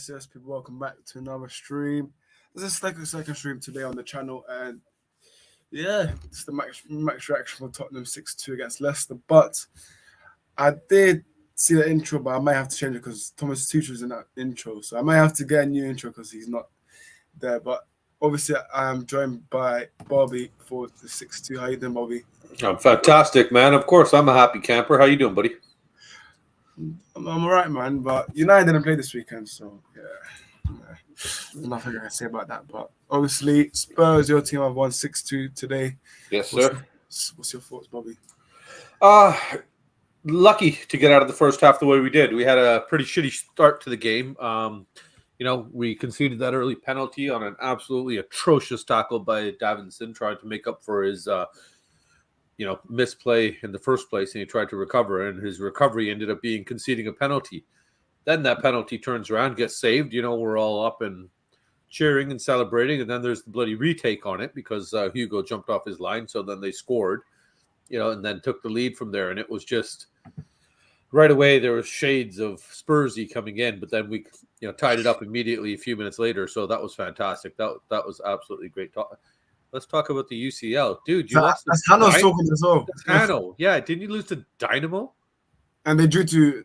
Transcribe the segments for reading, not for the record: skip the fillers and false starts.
Yes, people, welcome back to another stream. This is like the second stream today on the channel, and yeah, it's the max reaction from Tottenham 6-2 against Leicester. But I did see the intro, but I might have to change it because Thomas Tuchel's in that intro, so I might have to get a new intro because he's not there. But obviously, I am joined by Bobby for the 6-2. How you doing, Bobby? I'm fantastic, man. Of course, I'm a happy camper. How you doing, buddy? I'm all right, man. But United didn't play this weekend, so yeah. There's nothing I can say about that. But obviously, Spurs, your team have won 6-2 today. Yes, sir. What's your thoughts, Bobby? Lucky to get out of the first half the way we did. We had a pretty shitty start to the game. We conceded that early penalty on an absolutely atrocious tackle by Davinson, trying to make up for his misplay in the first place, and he tried to recover, and his recovery ended up being conceding a penalty. Then that penalty turns around, gets saved. We're all up and cheering and celebrating, and then there's the bloody retake on it because Hugo jumped off his line, so then they scored, and then took the lead from there, and it was just right away there was shades of Spursy coming in, but then we tied it up immediately a few minutes later, so that was fantastic. That was absolutely great. Let's talk about the UCL. Dude, you lost to Hano's talking as well. Hano. Yeah, didn't you lose to Dynamo? And they drew to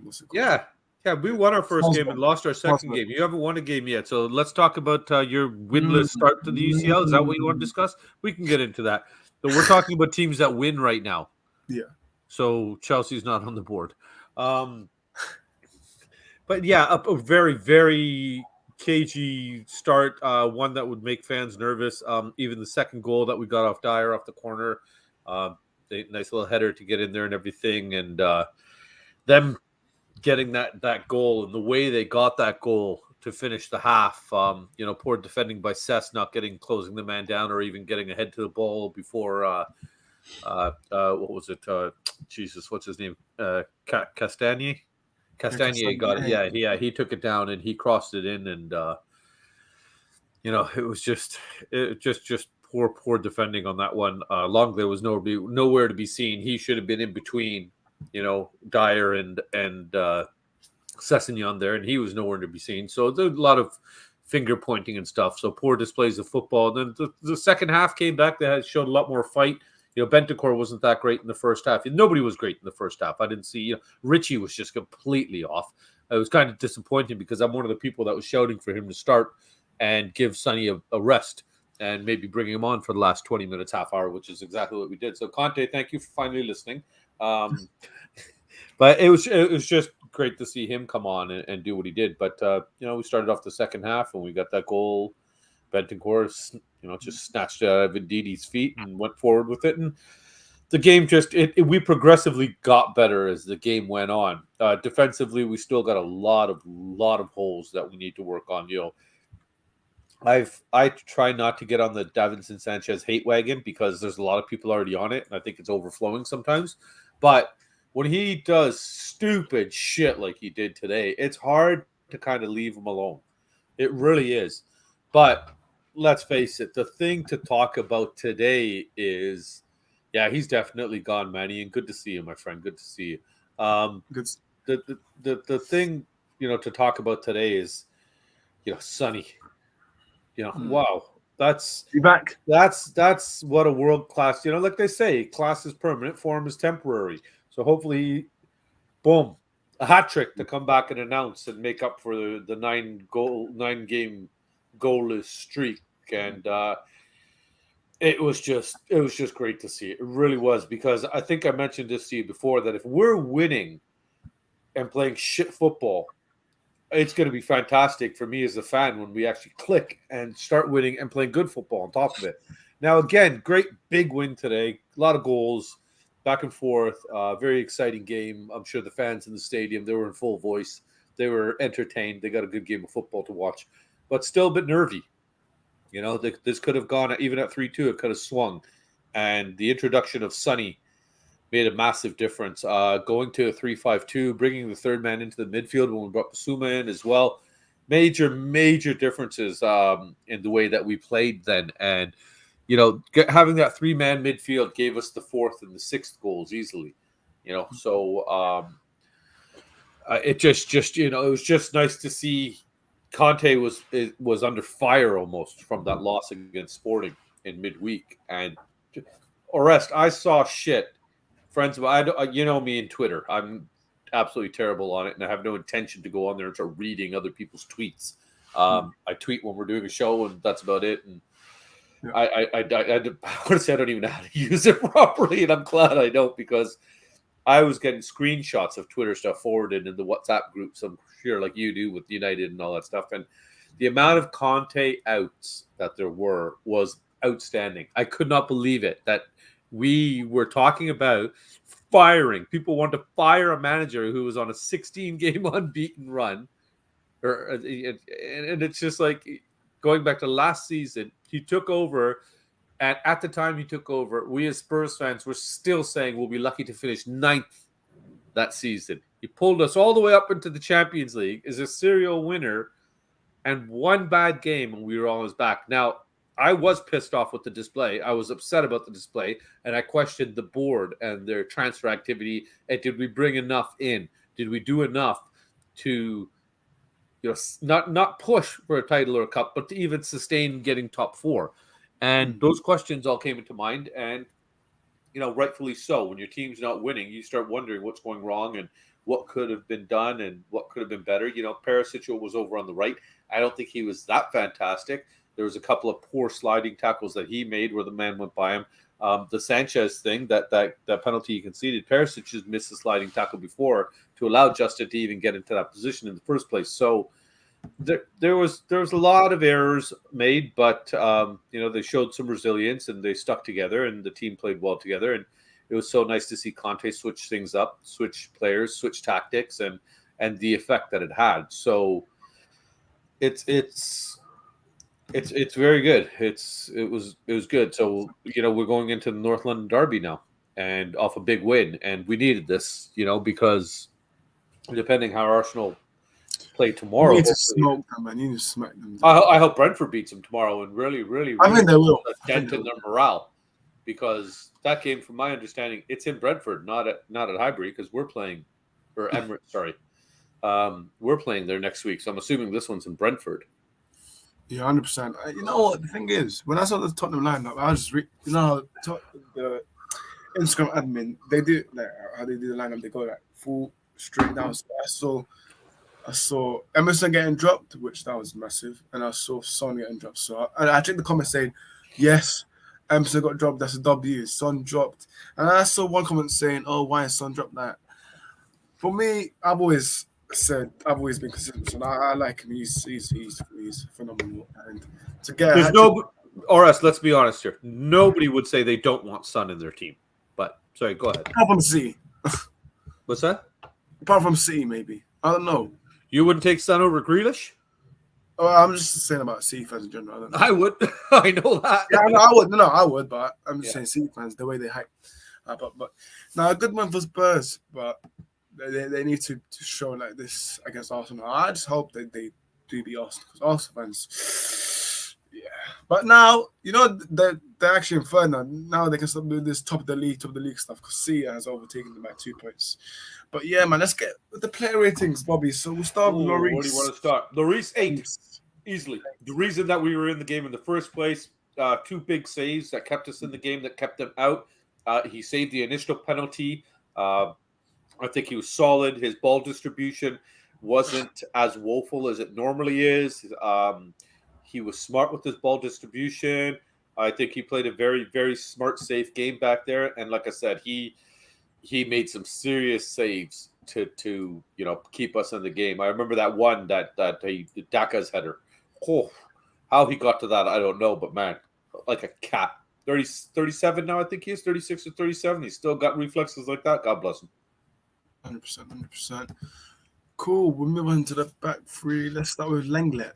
what's it called? Yeah, we won our first game and lost our second game. You haven't won a game yet, so let's talk about your winless start to the UCL. Is that what you want to discuss? We can get into that. But we're talking about teams that win right now. Yeah. So Chelsea's not on the board. But yeah, a very, very cagey start, one that would make fans nervous. Even the second goal that we got off Dyer off the corner, nice little header to get in there and everything, and them getting that goal and the way they got that goal to finish the half. Poor defending by Cess, not closing the man down or even getting ahead to the ball before. What was it? Jesus, what's his name? Castagnier got it. Yeah, he took it down and he crossed it in, and it was just poor defending on that one. Longley was nowhere to be seen. He should have been in between, Dyer and Sessegnon there, and he was nowhere to be seen. So there's a lot of finger pointing and stuff. So poor displays of football. And then the second half came back. They showed a lot more fight. Bentancur wasn't that great in the first half. Nobody was great in the first half. I didn't see, Richie was just completely off. It was kind of disappointing because I'm one of the people that was shouting for him to start and give Sonny a rest and maybe bring him on for the last 20 minutes, half hour, which is exactly what we did. So Conte, thank you for finally listening. But it was just great to see him come on and do what he did. But, we started off the second half and we got that goal. Bentancur, just snatched it out of Ndidi's feet and went forward with it. And the game we progressively got better as the game went on. Defensively, we still got a lot of holes that we need to work on. I try not to get on the Davinson Sanchez hate wagon because there's a lot of people already on it, and I think it's overflowing sometimes. But when he does stupid shit like he did today, it's hard to kind of leave him alone. It really is. But let's face it, the thing to talk about today is, he's definitely gone, Manny, and good to see you, my friend. Good to see you. Good. The thing, to talk about today is, Sonny. Wow, that's be back. That's what a world class. Like they say, class is permanent, form is temporary. So hopefully, boom, a hat trick to come back and announce and make up for the 9-game goalless streak. And it was just great to see. It really was, because I think I mentioned this to you before, that if we're winning and playing shit football, it's going to be fantastic for me as a fan when we actually click and start winning and playing good football on top of it. Now, again, great big win today. A lot of goals, back and forth. Very exciting game. I'm sure the fans in the stadium, they were in full voice. They were entertained. They got a good game of football to watch, but still a bit nervy. This could have gone, even at 3-2, it could have swung. And the introduction of Sonny made a massive difference. Going to a 3-5-2, bringing the third man into the midfield when we brought Basuma in as well. Major differences in the way that we played then. And, having that three-man midfield gave us the fourth and the sixth goals easily. So It just it was just nice to see Conte was under fire almost from that loss against Sporting in midweek. And Orest, I saw shit. Friends, you know me in Twitter. I'm absolutely terrible on it, and I have no intention to go on there and start reading other people's tweets. I tweet when we're doing a show, and that's about it. And Yeah. I want to say I don't even know how to use it properly, and I'm glad I don't, because I was getting screenshots of Twitter stuff forwarded in the WhatsApp groups, I'm sure, like you do with United and all that stuff. And the amount of Conte outs that there was outstanding. I could not believe it that we were talking about firing. People want to fire a manager who was on a 16-game unbeaten run. And it's just like going back to last season, he took over. And at the time he took over, we as Spurs fans were still saying we'll be lucky to finish 9th that season. He pulled us all the way up into the Champions League, is a serial winner, and one bad game and we were on his back. Now, I was pissed off with the display. I was upset about the display, and I questioned the board and their transfer activity. And did we bring enough in? Did we do enough to not push for a title or a cup, but to even sustain getting top 4? And those questions all came into mind, and rightfully so. When your team's not winning, you start wondering what's going wrong and what could have been done and what could have been better. Perisic was over on the right. I don't think he was that fantastic. There was a couple of poor sliding tackles that he made where the man went by him. The Sanchez thing, that penalty he conceded, Perisic has missed a sliding tackle before to allow Justin to even get into that position in the first place. So there was a lot of errors made, but they showed some resilience and they stuck together and the team played well together. And it was so nice to see Conte switch things up, switch players, switch tactics, and the effect that it had. So it's very good. It was good. So we're going into the North London derby now, and off a big win, and we needed this, because depending how Arsenal play tomorrow. You need to smoke them, man. You need to smack them. I hope Brentford beats them tomorrow and really I think they will. dent in their morale, because that game, from my understanding, it's in Brentford, not at Highbury, because we're playing, or Emirates. Sorry, we're playing there next week. So I'm assuming this one's in Brentford. Yeah, 100%. You know what the thing is? When I saw the Tottenham lineup, I was the Instagram admin, they do like how they do the lineup. They go like full straight down. So I saw Emerson getting dropped, which that was massive, and I saw Son getting dropped. So I checked the comments saying, yes, Emerson got dropped. That's a W. Son dropped, and I saw one comment saying, "Oh, why is Son dropped that?" For me, I've always been consistent. So I like him. He's phenomenal, and to get there's let's be honest here. Nobody would say they don't want Son in their team. But sorry, go ahead. Apart from C. What's that? Apart from C, maybe. I don't know. You wouldn't take Son over Grealish? Oh, I'm just saying about C fans in general. I don't know. I would. I know that. Yeah, no, I would. No, I would. But I'm just saying C fans, the way they hype. But now a good one for Spurs, but they need to show like this against Arsenal. I just hope that they do beat Arsenal, because Arsenal fans, yeah. But now they're actually in third now. Now they can stop doing this top of the league stuff, because C has overtaken them by 2 points. But yeah, man, let's get the player ratings, Bobby. So we'll start with Lloris. Where do you want to start? Lloris 8, easily. The reason that we were in the game in the first place, 2 big saves that kept us in the game, that kept them out. He saved the initial penalty. I think he was solid. His ball distribution wasn't as woeful as it normally is. He was smart with his ball distribution. I think he played a very, very smart, safe game back there. And like I said, he made some serious saves to keep us in the game. I remember that one that Daka's header. Oh, how he got to that, I don't know, but man, like a cat. 37 now, I think he is 36 or 37. He's still got reflexes like that. God bless him. 100%. Cool. We'll move on to the back three. Let's start with Lenglet.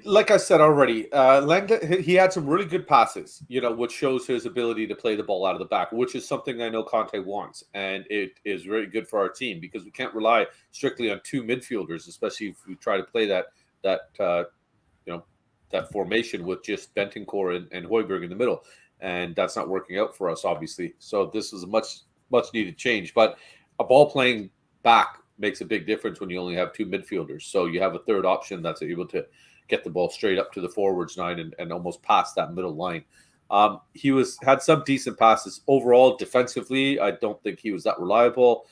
Like I said already, Lenglet, he had some really good passes, which shows his ability to play the ball out of the back, which is something I know Conte wants. And it is very good for our team, because we can't rely strictly on 2 midfielders, especially if we try to play that formation with just Bentancur and Højbjerg in the middle. And that's not working out for us, obviously. So this is a much needed change. But a ball playing back makes a big difference when you only have 2 midfielders. So you have a third option that's able to get the ball straight up to the forwards line and almost past that middle line. He had some decent passes overall. Defensively, I don't think he was that reliable.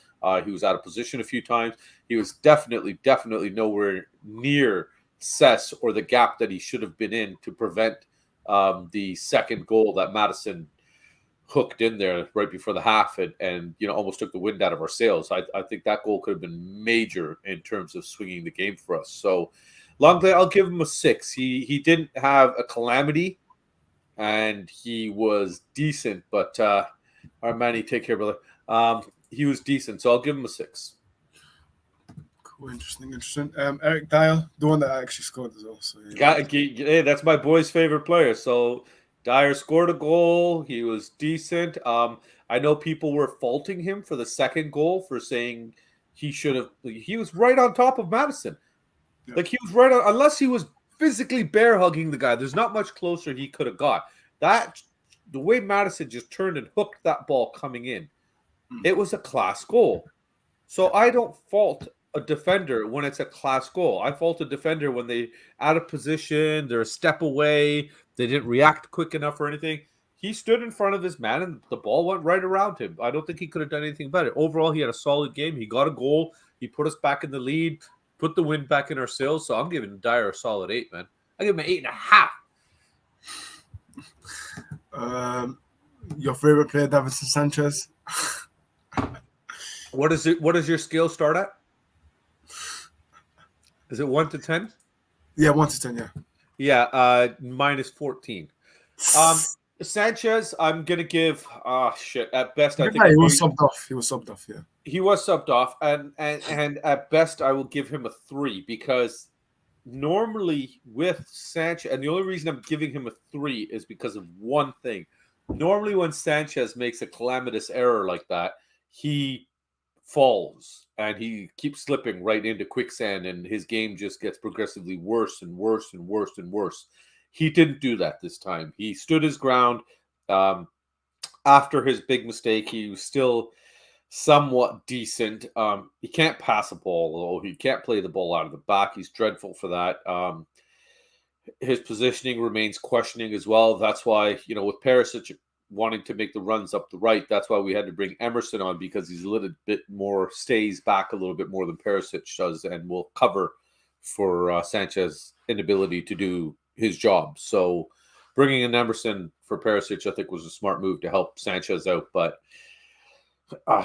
He was out of position a few times. He was definitely nowhere near Cess or the gap that he should have been in to prevent the second goal that Madison hooked in there right before the half and almost took the wind out of our sails. I think that goal could have been major in terms of swinging the game for us. So Longley, I'll give him a 6. He didn't have a calamity, and he was decent, but Armani, take care, brother. He was decent, so I'll give him a 6. Cool, interesting. Eric Dyer, the one that actually scored as well. So Hey, that's my boy's favorite player. So Dyer scored a goal. He was decent. I know people were faulting him for the second goal for saying he was right on top of Madison. Yeah. Like he was right on, unless he was physically bear hugging the guy. There's not much closer he could have got. The way Madison just turned and hooked that ball coming in, it was a class goal. So I don't fault a defender when it's a class goal. I fault a defender when they out of position, they're a step away, they didn't react quick enough or anything. He stood in front of his man and the ball went right around him. I don't think he could have done anything better. Overall, he had a solid game. He got a goal. He put us back in the lead, put the wind back in our sails. So I'm giving Dyer a solid 8, man. I give him an 8.5. Your favorite player, Davinson Sanchez. What does your scale start at? Is it 1 to 10? Yeah, 1 to 10, yeah. Yeah, minus 14. Sanchez, I'm gonna give at best I think he was subbed off. He was subbed off, yeah. He was subbed off, and at best I will give him a 3 because normally with Sanchez, and the only reason I'm giving him a 3 is because of one thing. Normally when Sanchez makes a calamitous error like that, he falls and he keeps slipping right into quicksand and his game just gets progressively worse and worse and worse and worse. He didn't do that this time. He stood his ground. After his big mistake, he was still somewhat decent. He can't pass a ball, though. He can't play the ball out of the back. He's dreadful for that. His positioning remains questioning as well. That's why, with Perisic wanting to make the runs up the right, that's why we had to bring Emerson on because he's a little bit more, stays back a little bit more than Perisic does and will cover for Sanchez's inability to do his job. So bringing in Emerson for Perisic, I think, was a smart move to help Sanchez out. But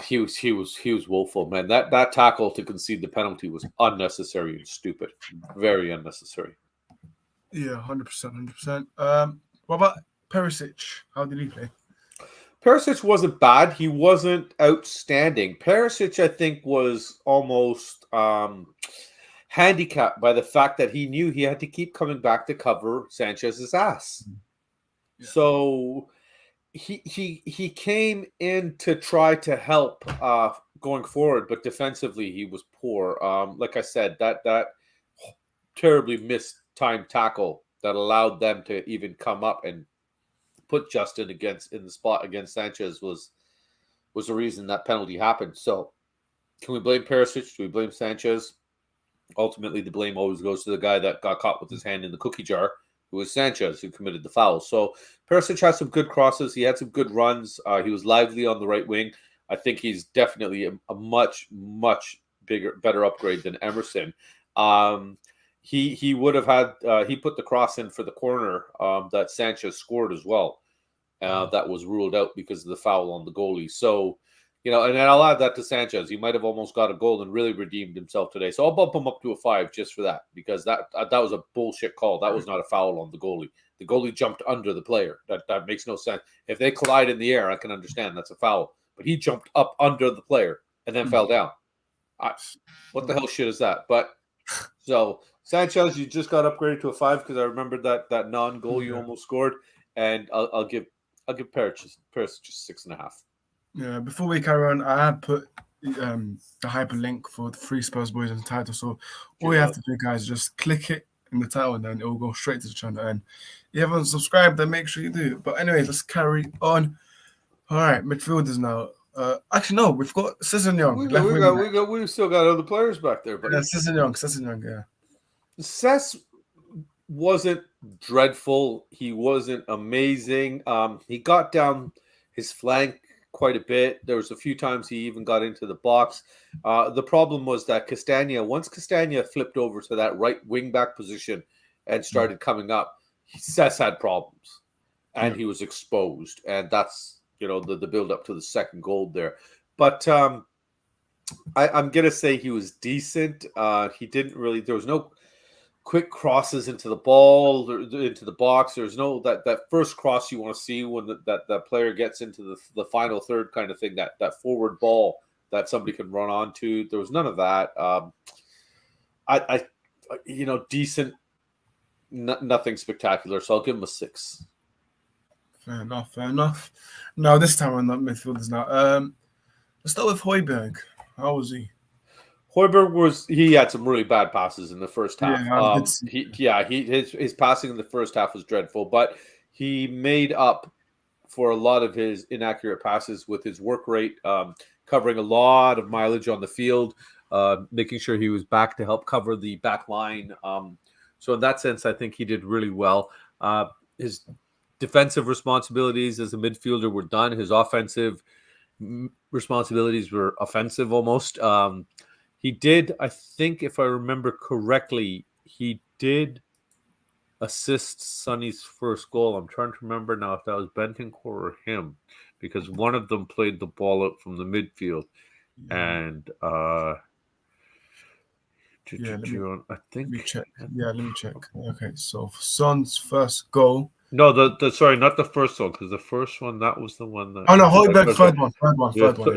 he was woeful, man. That tackle to concede the penalty was unnecessary and stupid, very unnecessary. Yeah, 100%. What about Perisic? How did he play? Perisic wasn't bad. He wasn't outstanding. Perisic, I think, was almost handicapped by the fact that he knew he had to keep coming back to cover Sanchez's ass. Yeah. So he came in to try to help going forward, but defensively he was poor. Like I said, that terribly missed time tackle that allowed them to even come up and put Justin in the spot against Sanchez was the reason that penalty happened. So can we blame Perisic? Do we blame Sanchez? Ultimately, the blame always goes to the guy that got caught with his hand in the cookie jar, who was Sanchez, who committed the foul. So Perisic had some good crosses. He had some good runs. He was lively on the right wing. I think he's definitely a much, much better upgrade than Emerson. He would have had he put the cross in for the corner that Sanchez scored as well. That was ruled out because of the foul on the goalie. So, and I'll add that to Sanchez. He might have almost got a goal and really redeemed himself today. So I'll bump him up to a 5 just for that because that was a bullshit call. That was not a foul on the goalie. The goalie jumped under the player. That makes no sense. If they collide in the air, I can understand that's a foul. But he jumped up under the player and then fell down. What the hell shit is that? But so Sanchez, you just got upgraded to a 5 because I remembered that non-goal you almost scored, and I'll give Perisic just 6.5. Yeah. Before we carry on, I had put the hyperlink for the Free Spurs Boys in the title. So all you have to do, guys, is just click it in the title, and then it will go straight to the channel. And if you haven't subscribed, then make sure you do. But anyways, let's carry on. All right, midfielders now. Actually, no, we've got Young, left wing. We still got other players back there, but Yeah, Young, yeah. Cess wasn't dreadful. He wasn't amazing. He got down his flank quite a bit. There was a few times he even got into the box. The problem was that once Castagna flipped over to that right wing back position and started coming up, Cess had problems and he was exposed. And that's, the build up to the second goal there. But I'm going to say he was decent. He didn't really, there was no quick crosses into the ball, into the box. There's no that first cross you want to see when that player gets into the final third kind of thing, that forward ball that somebody can run onto. There was none of that. I decent, nothing spectacular. So I'll give him a 6. Fair enough. Now this time I'm not midfielders now. Let's start with Højbjerg. How was he? Højbjerg he had some really bad passes in the first half. Yeah, his passing in the first half was dreadful, but he made up for a lot of his inaccurate passes with his work rate, covering a lot of mileage on the field, making sure he was back to help cover the back line. So in that sense, I think he did really well. His defensive responsibilities as a midfielder were done. His offensive responsibilities were offensive almost. He did, I think, if I remember correctly, he did assist Sonny's first goal. I'm trying to remember now if that was Bentancur or him, because one of them played the ball out from the midfield. And I think... Let me check. Yeah, let me check. Okay, so Son's first goal... No, sorry, not the first one, because the first one, that was the one that... Oh, no, Højbjerg, third one.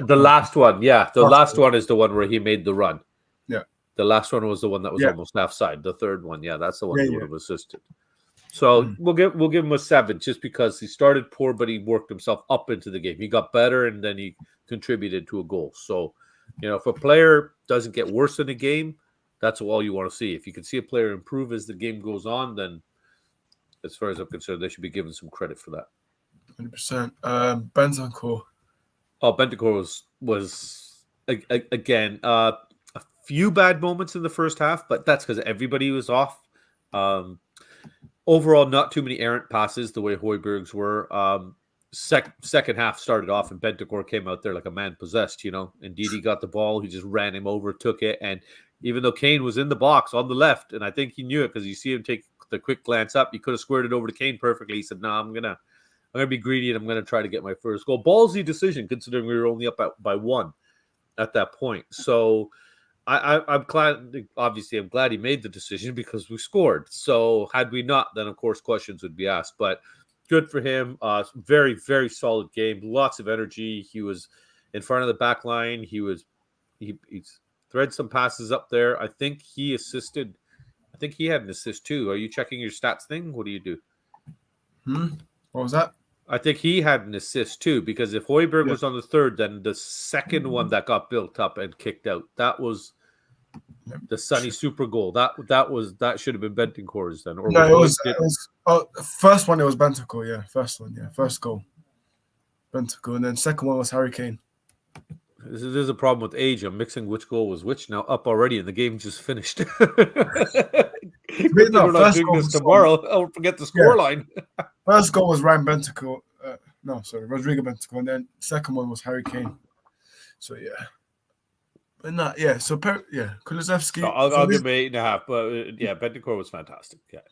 The last one, yeah. The last one is the one where he made the run. Yeah. The last one was the one that was almost half side. The third one, that's the one that would have assisted. So we'll give him a 7 just because he started poor, but he worked himself up into the game. He got better, and then he contributed to a goal. So, if a player doesn't get worse in a game, that's all you want to see. If you can see a player improve as the game goes on, then as far as I'm concerned, they should be given some credit for that. 100%. Bentancur. Oh, Bentancur was again, a few bad moments in the first half, but that's because everybody was off. Overall, not too many errant passes the way Højbjerg's were. Second half started off, and Bentancur came out there like a man possessed, Indeed, he got the ball. He just ran him over, took it, and even though Kane was in the box on the left, and I think he knew it because you see him take the quick glance up, he could have squared it over to Kane perfectly. He said, "No, I'm gonna be greedy, and I'm gonna try to get my first goal." Ballsy decision, considering we were only up by 1 at that point. So I'm glad. Obviously, I'm glad he made the decision because we scored. So had we not, then of course questions would be asked. But good for him. Very, very solid game. Lots of energy. He was in front of the back line. He thread some passes up there. I think he assisted. I think he had an assist too. Are you checking your stats thing? What do you do? What was that? I think he had an assist too, because if Højbjerg was on the third, then the second one that got built up and kicked out, that was the Sonny super goal. That should have been Bentancur's then. Or no, it was first one. It was Bentancur. Yeah, first one. Yeah, first goal. Bentancur, and then second one was Harry Kane. There's a problem with age. I'm mixing which goal was which now up already, and the game just finished. We're not doing this tomorrow. I'll forget the scoreline. First goal was Ryan Bentancur. Rodrigo Bentancur, and then second one was Harry Kane. So but not So Kulusevski. No, I'll give him 8.5. But Bentancur was fantastic. But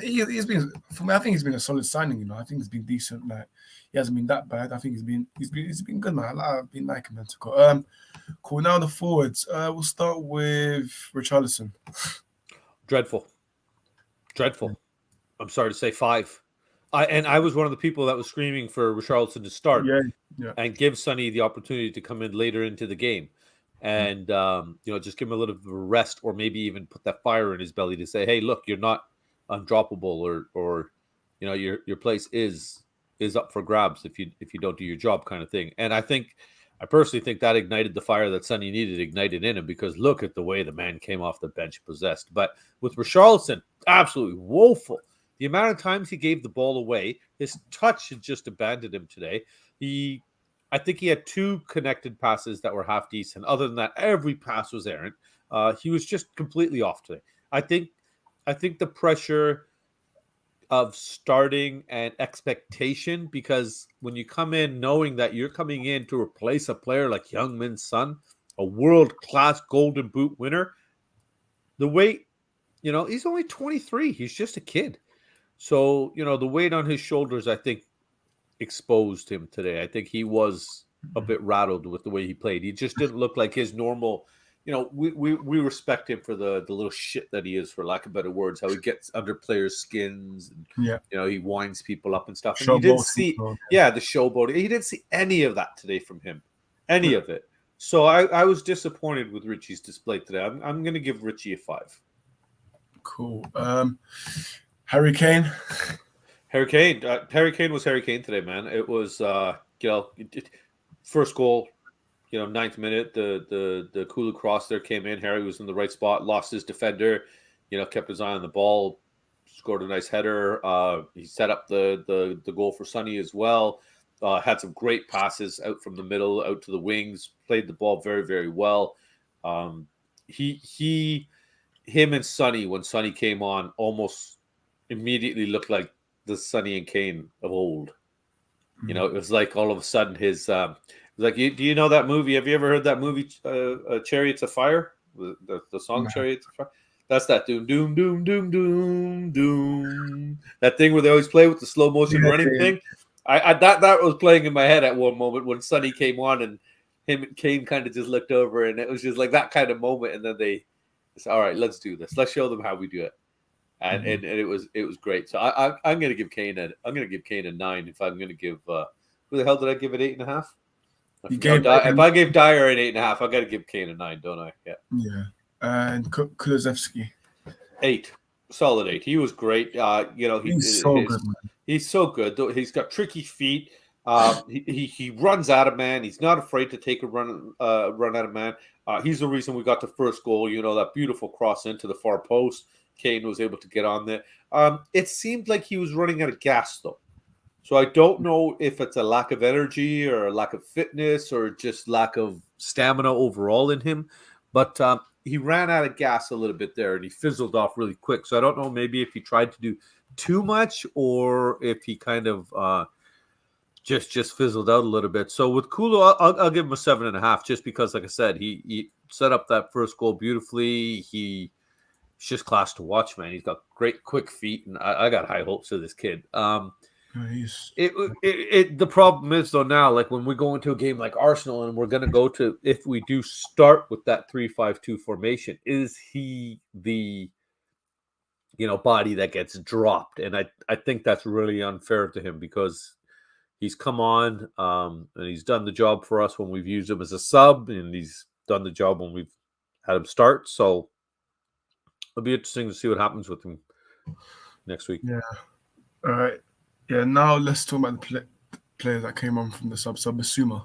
he's been, for me, I think he's been a solid signing. I think he's been decent. Like, he hasn't been that bad. I think he's been good, man. I've been liking Bentancur. Cool. Now the forwards. We'll start with Richarlison. Dreadful. I'm sorry to say 5. I was one of the people that was screaming for Richarlison to start and give Sonny the opportunity to come in later into the game. And just give him a little bit of a rest, or maybe even put that fire in his belly to say, "Hey, look, you're not undroppable, or your place is up for grabs if you don't do your job," kind of thing. And I personally think that ignited the fire that Sonny needed ignited in him, because look at the way the man came off the bench possessed. But with Richarlison, absolutely woeful. The amount of times he gave the ball away, his touch had just abandoned him today. He I think he had 2 connected passes that were half decent. Other than that, every pass was errant. He was just completely off today. I think the pressure of starting and expectation, because when you come in knowing that you're coming in to replace a player like Youngmin's Son, a world-class Golden Boot winner, the weight, he's only 23. He's just a kid. So, the weight on his shoulders, I think, exposed him today. I think he was a bit rattled with the way he played. He just didn't look like his normal. We respect him for the little shit that he is, for lack of better words, how he gets under players' skins and he winds people up and stuff. And you didn't see the showboating. You didn't see any of that today from him. Any of it. So I was disappointed with Richie's display today. I'm gonna give Richie a 5. Cool. Harry Kane. Harry Kane was Harry Kane today, man. It was first goal, 9th minute, the Kulu cross there came in. Harry was in the right spot, lost his defender, kept his eye on the ball, scored a nice header. He set up the goal for Sonny as well. Had some great passes out from the middle, out to the wings, played the ball very, very well. Him and Sonny, when Sonny came on, almost immediately looked like the Sonny and Kane of old. It was like all of a sudden his like, do you know that movie? Have you ever heard that movie, Chariots of Fire? The song Chariots of Fire? That's that doom, doom, doom, doom, doom, doom. That thing where they always play with the slow motion running thing. That was playing in my head at one moment when Sonny came on and him and Kane kind of just looked over, and it was just like that kind of moment. And then they said, all right, let's do this. Let's show them how we do it. And it was great. So I'm gonna give Kane a 9. If I'm gonna give who the hell did I give it 8.5? If I gave Dyer an 8.5, I got to give Kane a 9, don't I? Yeah. And Kulusevski. 8, solid 8. He was great. He's so good, man. He's so good. He's got tricky feet. He runs at a man. He's not afraid to take a run at a man. He's the reason we got the first goal. That beautiful cross into the far post. Kane was able to get on there. It seemed like he was running out of gas, though. So I don't know if it's a lack of energy or a lack of fitness or just lack of stamina overall in him. But he ran out of gas a little bit there, and he fizzled off really quick. So I don't know maybe if he tried to do too much or if he kind of just fizzled out a little bit. So with Kulu, I'll give him a 7.5, just because, like I said, he set up that first goal beautifully. He's just class to watch, man. He's got great quick feet, and I got high hopes of this kid. The problem is, though, now, like when we go into a game like Arsenal and we're going to go to, if we do start with that 3-5-2 formation, is he the body that gets dropped? And I think that's really unfair to him, because he's come on and he's done the job for us when we've used him as a sub, and he's done the job when we've had him start. So it'll be interesting to see what happens with him next week. Yeah. All right. Yeah, now let's talk about the players that came on from the sub. So Basuma.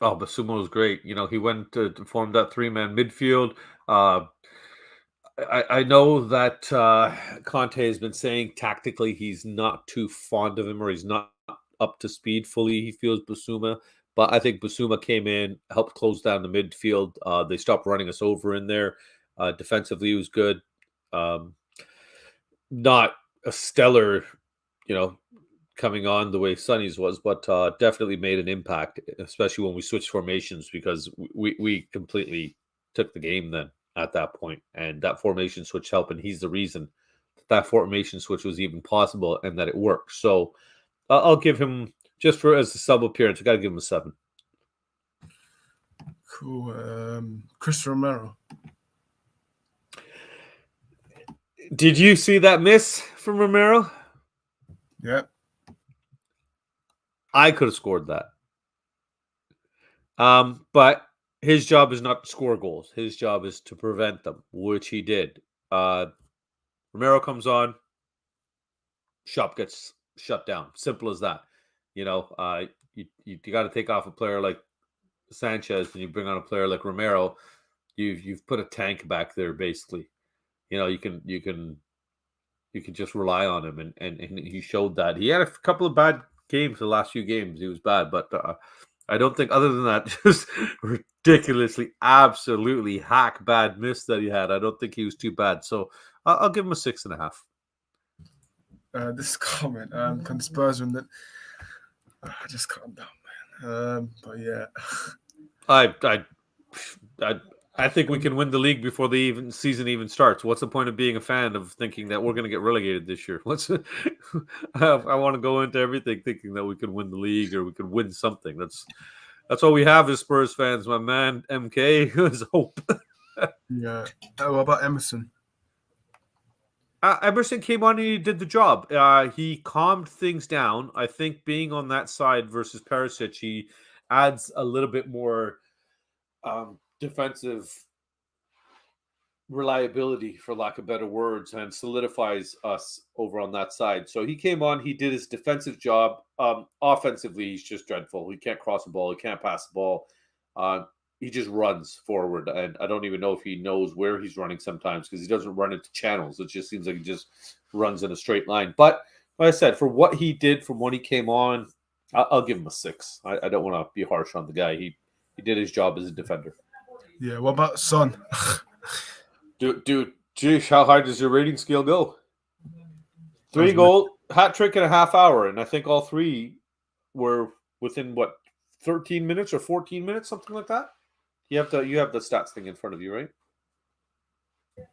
Oh, Basuma was great. He went to form that 3-man midfield. I know that Conte has been saying tactically he's not too fond of him, or he's not up to speed fully, he feels, Basuma. But I think Basuma came in, helped close down the midfield. They stopped running us over in there. Defensively, he was good. Not a stellar, coming on the way Sonny's was, but definitely made an impact, especially when we switched formations, because we completely took the game then at that point, and that formation switch helped, and he's the reason that formation switch was even possible and that it worked. So I'll give him, just as a sub appearance, I got to give him a 7. Cool. Chris Romero. Did you see that miss from Romero? Yeah. I could have scored that. But his job is not to score goals. His job is to prevent them, which he did. Romero comes on, shop gets shut down. Simple as that. You got to take off a player like Sanchez and you bring on a player like Romero. You've put a tank back there, basically. You can just rely on him, and he showed that. He had a couple of bad games, the last few games, he was bad. But I don't think, other than that, just ridiculously, absolutely hack bad miss that he had. I don't think he was too bad. So I'll give him a 6.5. This comment, can Spurs win that? Just calm down, man. But yeah, I think we can win the league before the season even starts. What's the point of being a fan of thinking that we're going to get relegated this year? I want to go into everything thinking that we can win the league or we can win something. That's all we have as Spurs fans, my man. MK is hope. yeah. What about Emerson? Emerson came on and he did the job. He calmed things down. I think being on that side versus Perisic, he adds a little bit more defensive reliability, for lack of better words, and solidifies us over on that side. So he came on, he did his defensive job. Offensively, he's just dreadful. He can't cross the ball, he can't pass the ball. He just runs forward, and I don't even know if he knows where he's running sometimes because he doesn't run into channels. It just seems like he just runs in a straight line. But like I said, for what he did from when he came on, I'll give him a 6. I don't want to be harsh on the guy. He did his job as a defender. Yeah. What about Son? Dude, geez, how high does your rating scale go? 3 goal, hat trick in a half hour, and I think all 3 were within 13 minutes or 14 minutes, something like that. You have the stats thing in front of you, right?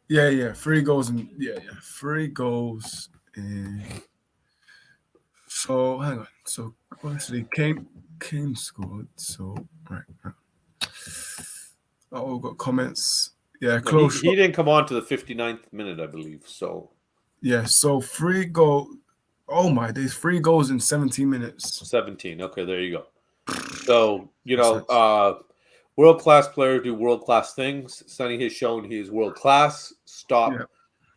Yeah. 3 goals and 3 goals. So hang on. So obviously Kane scored. So right. Oh, we've got comments. Yeah, close. He didn't come on to the 59th minute, I believe. So yeah, so 3 goals. Oh my days, 3 goals in 17 minutes. 17. Okay, there you go. So world-class players do world-class things. Sonny has shown he is world-class. Stop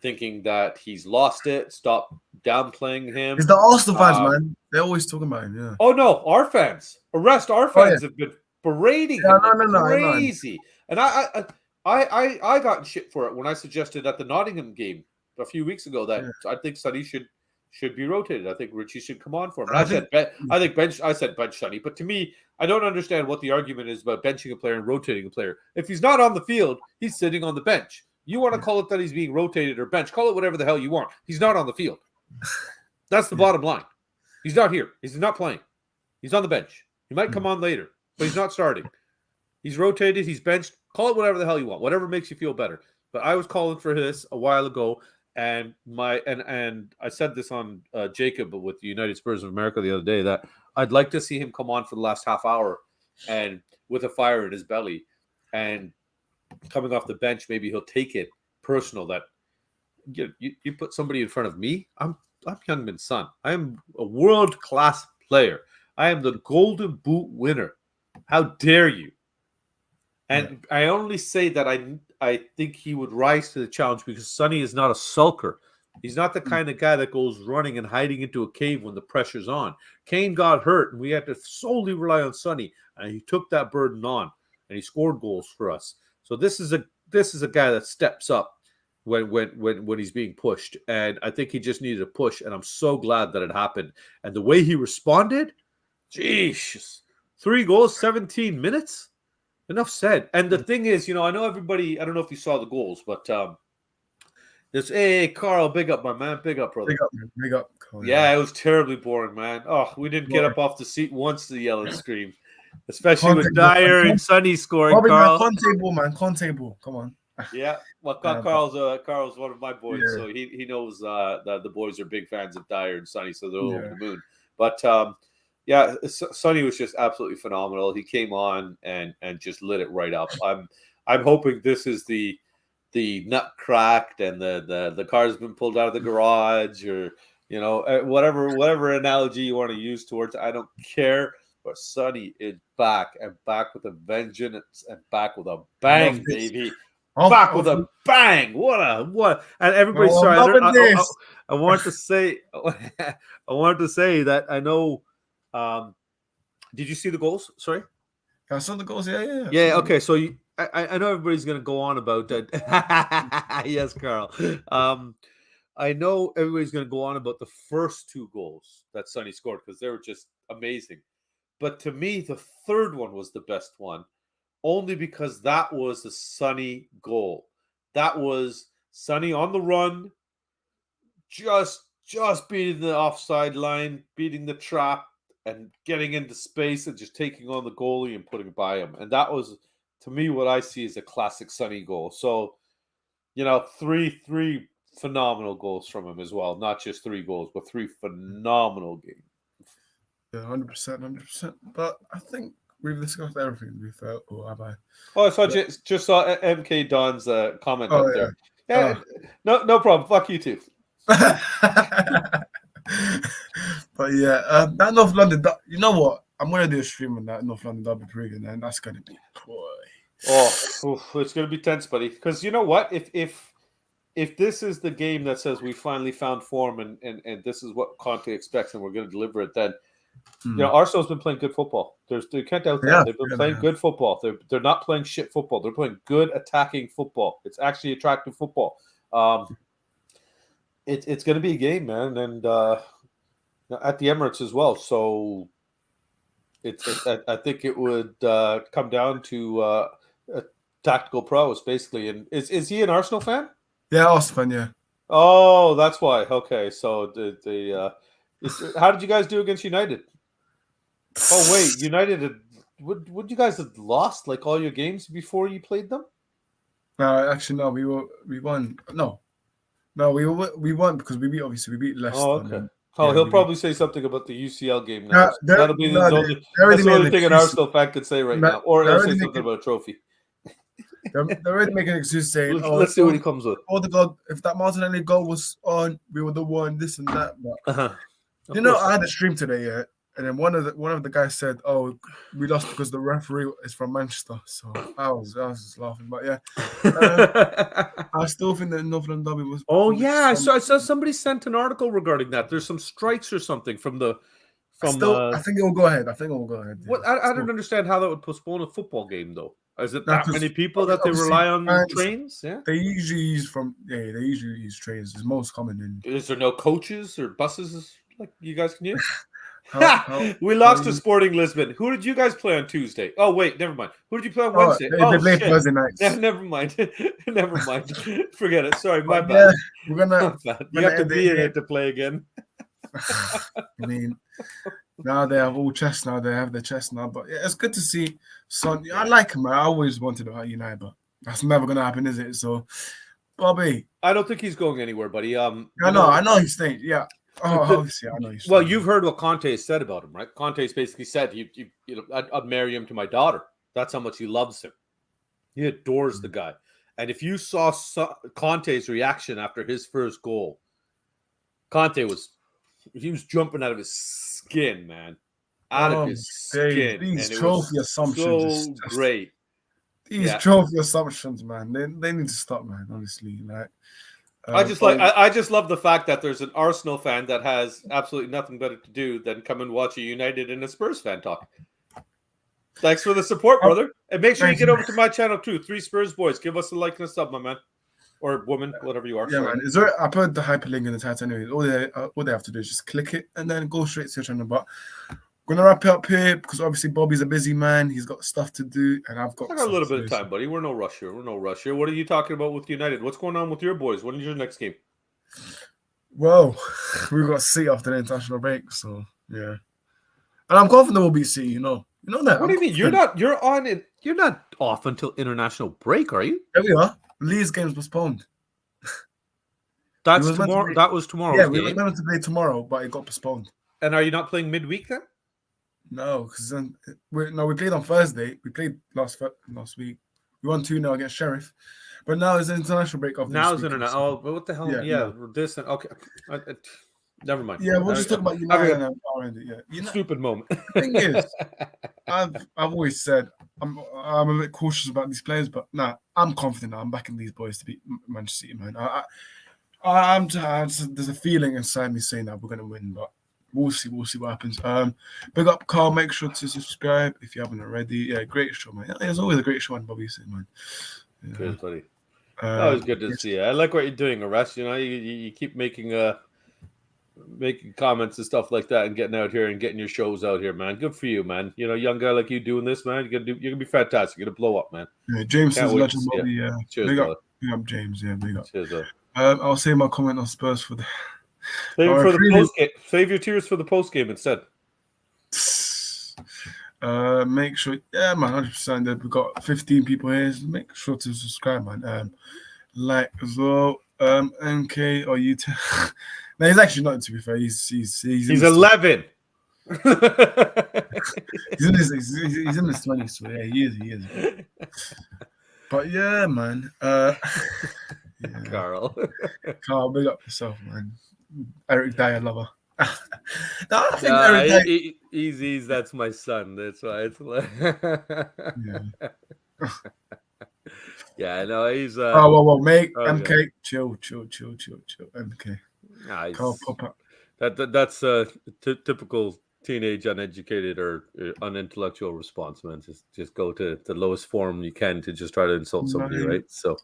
thinking that he's lost it. Stop downplaying him. It's the Arsenal fans, man. They're always talking about him, yeah. Oh, no, our fans. Our fans have been berating him. No, crazy. And I got shit for it when I suggested at the Nottingham game a few weeks ago that I think Sonny should be rotated. I think Richie should come on for him. And I said bench Sonny, but to me, I don't understand what the argument is about benching a player and rotating a player. If he's not on the field, he's sitting on the bench. You want to call it that he's being rotated or benched, call it whatever the hell you want. He's not on the field. That's the bottom line. He's not here. He's not playing. He's on the bench. He might come on later, but he's not starting. He's rotated. He's benched. Call it whatever the hell you want. Whatever makes you feel better. But I was calling for this a while ago, and I said this on Jacob with the United Spurs of America the other day that I'd like to see him come on for the last half hour and with a fire in his belly, and coming off the bench, maybe he'll take it personal that you put somebody in front of me. I'm Youngman's son. I am a world-class player. I am the Golden Boot winner. How dare you? And I only say that I think he would rise to the challenge because Sonny is not a sulker. He's not the kind of guy that goes running and hiding into a cave when the pressure's on. Kane got hurt, and we had to solely rely on Sonny, and he took that burden on, and he scored goals for us. So this is a guy that steps up when he's being pushed, and I think he just needed a push, and I'm so glad that it happened. And the way he responded, geez, 3 goals, 17 minutes. Enough said. And the thing is, I know everybody, I don't know if you saw the goals, but this, hey, Carl, big up, my man. Big up, brother. Big up, man. Big up, Carl. Yeah, it was terribly boring, man. Oh, we didn't get up off the seat once to yell and scream, especially with Dyer and Sonny scoring, Bobby, Carl. Conte ball. Come on. Yeah, well, Carl's one of my boys, so he knows that the boys are big fans of Dyer and Sonny, so they're over the moon. But Sonny was just absolutely phenomenal. He came on and just lit it right up. I'm hoping this is the nut cracked and the car's been pulled out of the garage, or whatever analogy you want to use towards it. I don't care. But Sonny is back with a vengeance and back with a bang, baby. Back with a bang! What? And everybody, sorry. I want to say that I know. Did you see the goals? Sorry. I saw the goals. Yeah. Yeah. Okay. So I know everybody's going to go on about that. Yes, Carl. I know everybody's going to go on about the first 2 goals that Sonny scored because they were just amazing. But to me, the third one was the best one, only because that was a Sonny goal. That was Sonny on the run, just beating the offside line, beating the trap, and getting into space and just taking on the goalie and putting it by him. And that was, to me, what I see as a classic Sonny goal. So, 3 phenomenal goals from him as well. Not just 3 goals, but 3 phenomenal games. Yeah, 100%, 100%. But I think we've discussed everything, to be fair. Or have I? Oh, I saw just saw MK Don's comment up there. Yeah. No problem. Fuck you too. But yeah, that North London, you know what? I'm gonna do a stream on that North London derby period, and that's gonna be it's gonna be tense, buddy. Because you know what? If this is the game that says we finally found form and this is what Conte expects and we're gonna deliver it, then Arsenal's been playing good football. You can't doubt that. They've been playing good football. They're not playing shit football. They're playing good attacking football. It's actually attractive football. It's going to be a game, man, and at the Emirates as well. So I think it would come down to tactical prowess, basically. And is he an Arsenal fan? Yeah, Arsenal fan. Yeah. Oh, that's why. Okay, so how did you guys do against United? Oh wait, United would you guys have lost like all your games before you played them? No, actually, no. We won. No, we won because we beat Leicester. Oh, okay. He'll probably say something about the UCL game now. No, That'll be the only thing an Arsenal fan could say right now, or he'll say something about a trophy. They're already making an excuse saying, let's see what he comes with. Oh, the God! If that Martinelli goal was on, we would have won this and that. But I had a stream today, yeah. And then one of the guys said, "Oh, we lost because the referee is from Manchester." So I was just laughing, but yeah, I still think that North London derby was. Oh yeah, I saw somebody sent an article regarding that. There's some strikes or something from the. I think it will go ahead. Yeah. What I don't understand how that would postpone a football game though. Is it that many people that they rely on trains? Yeah, they usually use trains. It's most common. Is there no coaches or buses like you guys can use? We lost to Sporting Lisbon. Who did you guys play on Tuesday? Oh wait, never mind. Who did you play on Wednesday? They played Thursday nights. Never mind. Never mind. Forget it. Sorry, my bad. We're gonna. You have to be in it to play again. I mean, now they have all chest. Now they have their chest now. But yeah, it's good to see Son. I like him. I always wanted to United, but that's never gonna happen, is it? So, Bobby, I don't think he's going anywhere, buddy. I know he's staying. Yeah. Oh, obviously, I know he's. Well, you've heard what Conte said about him, right? Conte's basically said, I'd marry him to my daughter. That's how much he loves him. He adores the guy. And if you saw Conte's reaction after his first goal, Conte was jumping out of his skin, man. Out of his skin. These trophy assumptions so great. These trophy assumptions, man. They need to stop, man. Honestly, like. I just love the fact that there's an Arsenal fan that has absolutely nothing better to do than come and watch a United and a Spurs fan talk. Thanks for the support, brother. And make sure you get over to my channel too. 3 Spurs boys. Give us a like and a sub, my man. Or woman, whatever you are. Yeah, man. I put the hyperlink in the title anyway. All they have to do is just click it and then go straight to your channel. But we're going to wrap it up here because obviously Bobby's a busy man. He's got stuff to do and I've got a little bit of time, buddy. We're no rush here. What are you talking about with United? What's going on with your boys? When is your next game? Well, we've got City after the international break, so yeah. And I'm confident we'll beat City, you know that. What do you mean? You're not off until international break, are you? Yeah, we are. Leeds game's postponed. That's tomorrow. That was tomorrow's game. Yeah, we were meant to play tomorrow, but it got postponed. And are you not playing midweek then? No, because we played on Thursday. We played last week. We won 2-0 against Sheriff, but now it's an international break. Now it's international. Oh, but what the hell? Yeah. This and okay. Never mind. Yeah, we'll just talk about United and stupid moment. The thing is, I've always said I'm a bit cautious about these players, but I'm confident. I'm backing these boys to beat Manchester City, man. There's a feeling inside me saying that we're going to win, but we'll see what happens. Big up, Carl. Make sure to subscribe if you haven't already. Yeah, great show, man. It's always a great show on Bobby City, man. Cheers, buddy. Always good to see you. I like what you're doing, Arrest. You keep making comments and stuff like that, and getting out here and getting your shows out here, man. Good for you, man. Young guy like you doing this, man. You're gonna be fantastic. You're gonna blow up, man. Yeah, James Can't is wait to legend. see you. Cheers, Big brother. up, James. Yeah, big up. Cheers, brother. I'll say my comment on Spurs for the. Save it for the post game. Save your tears for the post game instead. Make sure, man, 100%. We've got 15 people here. So make sure to subscribe, man. Like as well. MK or you? No, he's actually not. To be fair, he's 11. he's in his 20s. So yeah, he is. But yeah, man. Yeah. Carl, big up yourself, man. Eric Dyer lover. No, I think Eric Dyer... Easy, that's my son. That's why it's like. Yeah, no, he's. Well, mate. MK, chill. MK. Nice. That's a typical teenage uneducated or unintellectual response, man. Just go to the lowest form you can to just try to insult somebody, right? So.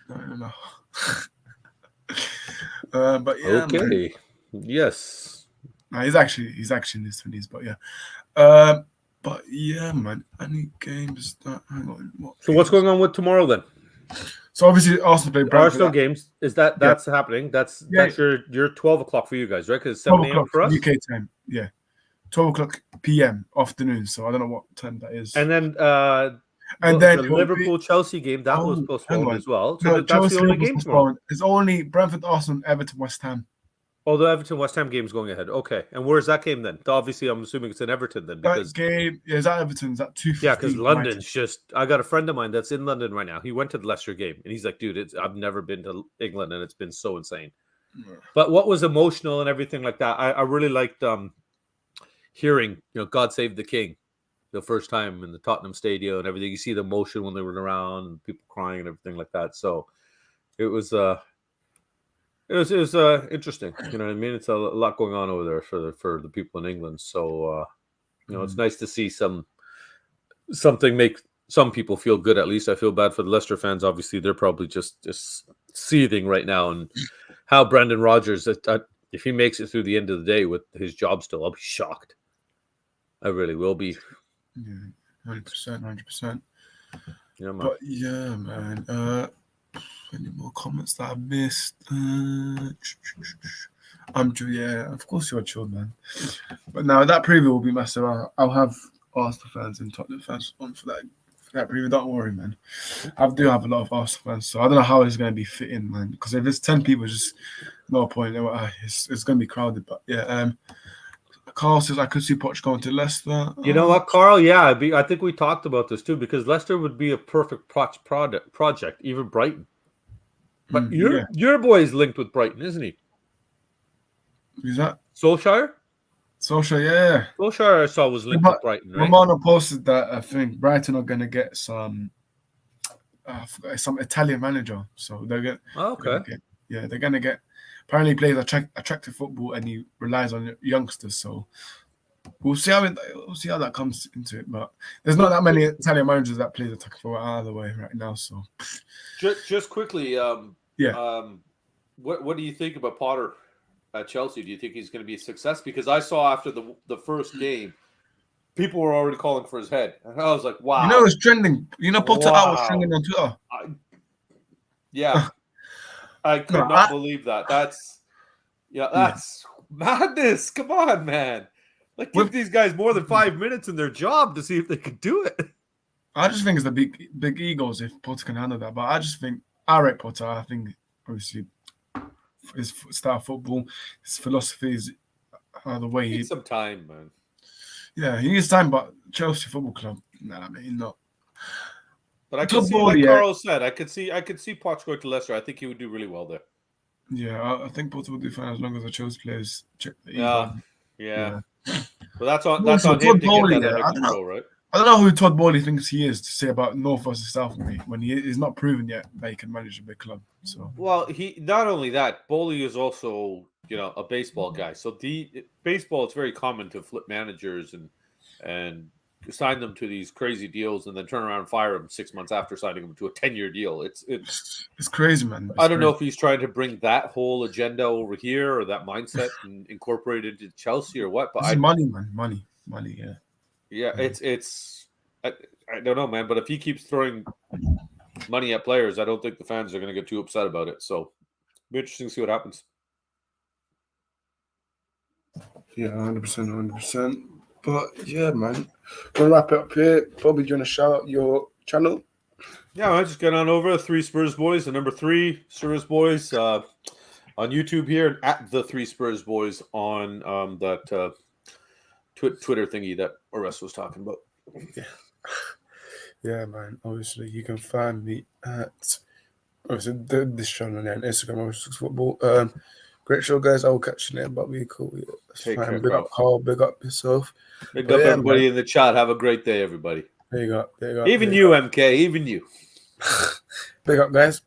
No. But yeah. Okay. Man. Yes. No, he's actually in his 20s, but yeah. But yeah, man. Any games that hang on? What's going on with tomorrow then? So obviously Arsenal play Brentford. Arsenal games. Is that's happening? That's your 12 o'clock for you guys, right? Because 7 a.m. for us. UK time. Yeah. 12 o'clock PM afternoon. So I don't know what time that is. And then the Liverpool-Chelsea game that was postponed as well. So that's the only game tomorrow. It's only Brentford, Arsenal, Everton, West Ham. Oh, the Everton-West Ham game is going ahead. Okay. And where's that game then? Obviously, I'm assuming it's in Everton then. Because that game, is that Everton? Is that 2:15? Yeah, because London's I got a friend of mine that's in London right now. He went to the Leicester game, and he's like, dude, I've never been to England, and it's been so insane. Yeah. But what was emotional and everything like that, I really liked hearing, God Save the King the first time in the Tottenham Stadium and everything. You see the emotion when they were around and people crying and everything like that. So it was interesting. You know what I mean? It's a lot going on over there for the people in England. So it's nice to see something make some people feel good. At least I feel bad for the Leicester fans. Obviously, they're probably just seething right now. And how Brendan Rodgers, if he makes it through the end of the day with his job still, I'll be shocked. I really will be. Yeah, 100%. Yeah, man. But yeah, man. Any more comments that I missed? I'm chill. Yeah, of course you're chill, man. But now that preview will be massive. I'll have Arsenal fans and Tottenham fans on for that preview. Don't worry, man. I do have a lot of Arsenal fans, so I don't know how it's going to be fitting, man. Because if it's 10 people, just no point. It's going to be crowded. But yeah, Carl says I could see Poch going to Leicester. You know what, Carl? Yeah, I think we talked about this too, because Leicester would be a perfect project, even Brighton. But your boy is linked with Brighton, isn't he? Who's that? Solskjaer, yeah. Solskjaer I saw was linked with Brighton, right? Romano posted that I think Brighton are going to get some Italian manager. So they're going they're going to get. Apparently, he plays attractive football and he relies on youngsters. So we'll see how that comes into it. But there's not that many Italian managers that play attacking football out of the way right now. So just quickly, what do you think about Potter at Chelsea? Do you think he's going to be a success? Because I saw after the first game, people were already calling for his head, and I was like, wow. It's trending. Potter out was trending on Twitter. I could not believe that. That's madness. Come on, man. Like, give these guys more than 5 minutes in their job to see if they can do it. I just think it's the big egos if Potter can handle that. But I just think I rate Potter. I think obviously his style of football, his philosophies are the way he needs some time, man. Yeah, he needs time. But Chelsea Football Club, not. But I can see, like Carl said, I could see Poch go to Leicester. I think he would do really well there. Yeah, I think Potter will do fine as long as the Chelsea players check the ego. Yeah. But that's on him to get that under control, right? I don't know who Todd Bowley thinks he is to say about North versus South when he is not proven yet that he can manage a big club. So he not only that, Bowley is also a baseball guy. So the baseball, it's very common to flip managers and sign them to these crazy deals and then turn around and fire them 6 months after signing them to a 10-year deal. It's crazy, man. I don't know if he's trying to bring that whole agenda over here or that mindset and incorporate it into Chelsea or what. But it's money, man. Money. Yeah. Yeah, it's. I don't know, man. But if he keeps throwing money at players, I don't think the fans are going to get too upset about it. So, it'll be interesting to see what happens. Yeah, 100%. But yeah, man. We'll wrap it up here. Bobby, do you want to shout out your channel? Yeah, man, just get on over 3 Spurs Boys, the number 3 Spurs Boys on YouTube here, at the 3 Spurs Boys on that Twitter thingy that Orest was talking about. Yeah, man. Obviously, you can find me at obviously this channel on Instagram, 6 Football. Great show, guys. I will catch you later, but we cool. Yeah, Take care, big up Carl, big up yourself. Big up everybody in the chat. Have a great day, everybody. There you go. Even you, MK. Even you. Big up, guys.